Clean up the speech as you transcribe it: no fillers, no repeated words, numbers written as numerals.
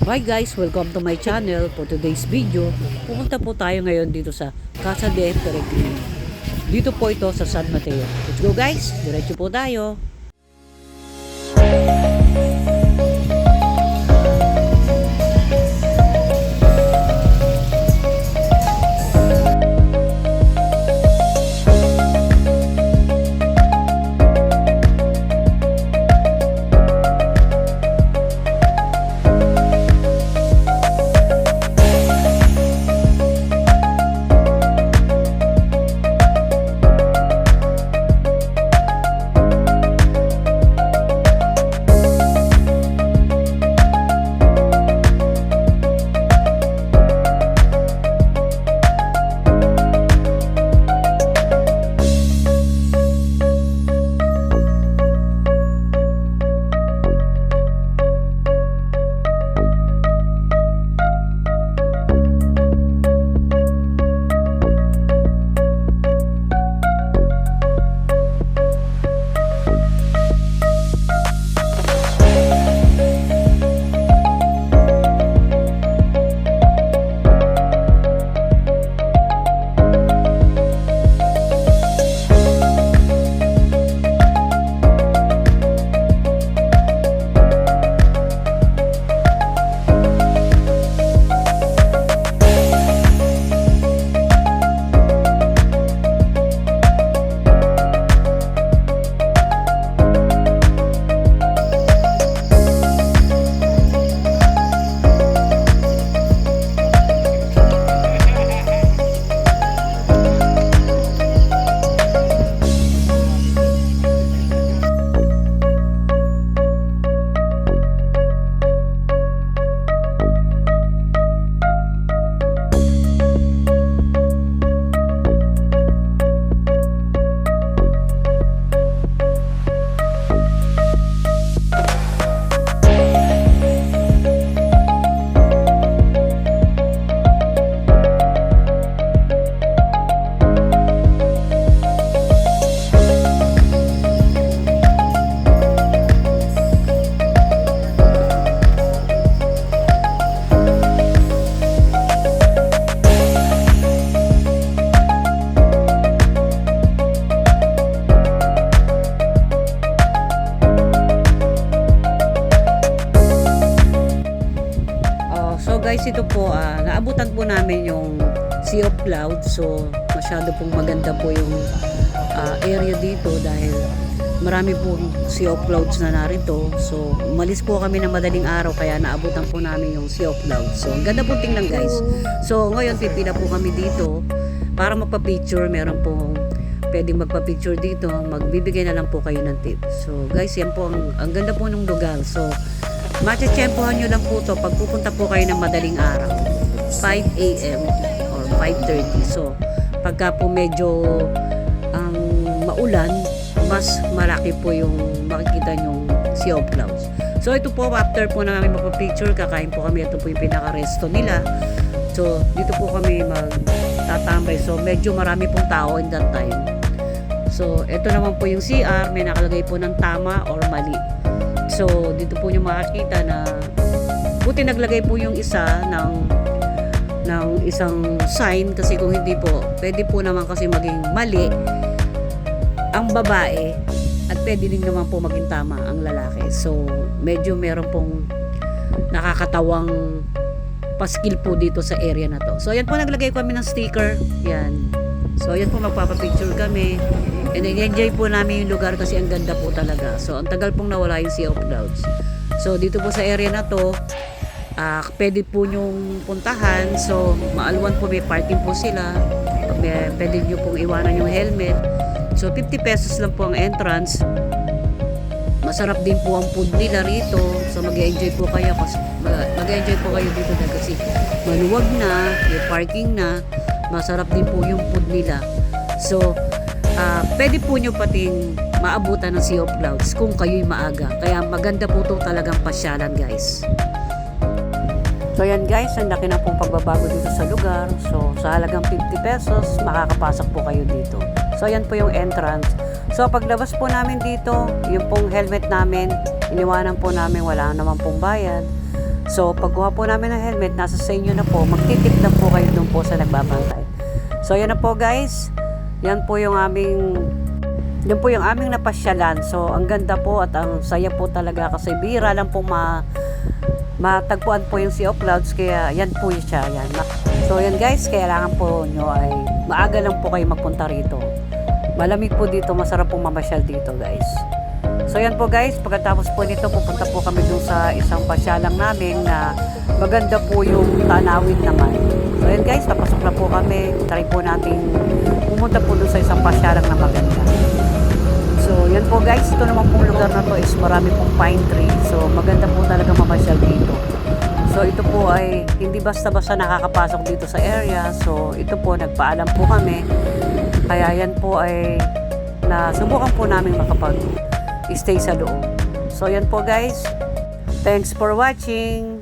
Hi guys, welcome to my channel. For today's video, pupunta po tayo ngayon dito sa Casa de Peregrino. Dito po ito sa San Mateo. Let's go guys, diretso po tayo. So guys, ito po, naabutan po namin yung Sea of Clouds. So masyado pong maganda po yung area dito dahil marami po Sea of Clouds na narito. So umalis po kami ng madaling araw kaya naabutan po namin yung Sea of Clouds. So ang ganda po tingnan guys. So ngayon pipila po kami dito para magpa-picture. Meron po pwedeng magpa-picture dito. Magbibigay na lang po kayo ng tip. So guys, yan po ang ganda po ng lugar. So matitsyempohan nyo lang po to pag pupunta po kayo ng madaling araw 5 a.m. or 5:30. So pagka po medyo maulan, mas malaki po yung makikita nyong Sea of Clouds. So ito po, after po namin magpa-picture, kakain po kami. Ito po yung pinaka-resto nila. So dito po kami magtatambay. So medyo marami pong tao in that time. So ito naman po yung CR, may nakalagay po ng tama or mali. So, dito po nyo makakita na buti naglagay po yung isa ng isang sign kasi kung hindi po, pwede po naman kasi maging mali ang babae at pwede din naman po maging tama ang lalaki. So, medyo meron pong nakakatawang paskil po dito sa area na to. So, ayan po, naglagay kami ng sticker. Yan. So, ayan po, magpapapicture kami. And enjoy po namin yung lugar kasi ang ganda po talaga. So, ang tagal pong nawala yung Sea of Clouds. So, dito po sa area na to, pwede po nyong puntahan. So, maalwan po, may parking po sila. Pwede nyo pong iwanan yung helmet. So, 50 pesos lang po ang entrance. Masarap din po ang food nila rito. So, mag-enjoy po kayo dito kasi maluwag na, may parking na. Masarap din po yung food nila. So, pwede po nyo pating maabutan ng Sea of Clouds kung kayo'y maaga. Kaya maganda po itong talagang pasyalan guys. So yan guys, ang laki na pong pagbabago dito sa lugar. So sa halagang 50 pesos, makakapasok po kayo dito. So yan po yung entrance. So paglabas po namin dito, yung pong helmet namin, iniwanan po namin, wala naman pong bayad. So, pagkuha po namin ng helmet, nasa sa inyo na po, magtitip lang po kayo doon po sa nagbabantay. So, yan na po guys. Yan po yung aming napasyalan. So, ang ganda po at ang saya po talaga kasi bihira lang po matagpuan po yung Sea of Clouds. Kaya yan po siya. Yan. So, yan guys, kailangan po nyo ay maaga lang po kayo magpunta rito. Malamig po dito, masarap po mamasyal dito guys. So yan po guys, pagkatapos po nito pupunta po kami dun sa isang pasyalang namin na maganda po yung tanawin naman. So yan guys, napasok na po kami. Try po natin pumunta po dun sa isang pasyalang na maganda. So yan po guys, ito naman pong lugar na to is marami pong pine tree. So maganda po talaga mamasyal dito. So ito po ay hindi basta-basta nakakapasok dito sa area. So ito po, nagpaalam po kami. Kaya yan po ay nasubukan po namin makapag-stay sa loob. So yan po guys. Thanks for watching.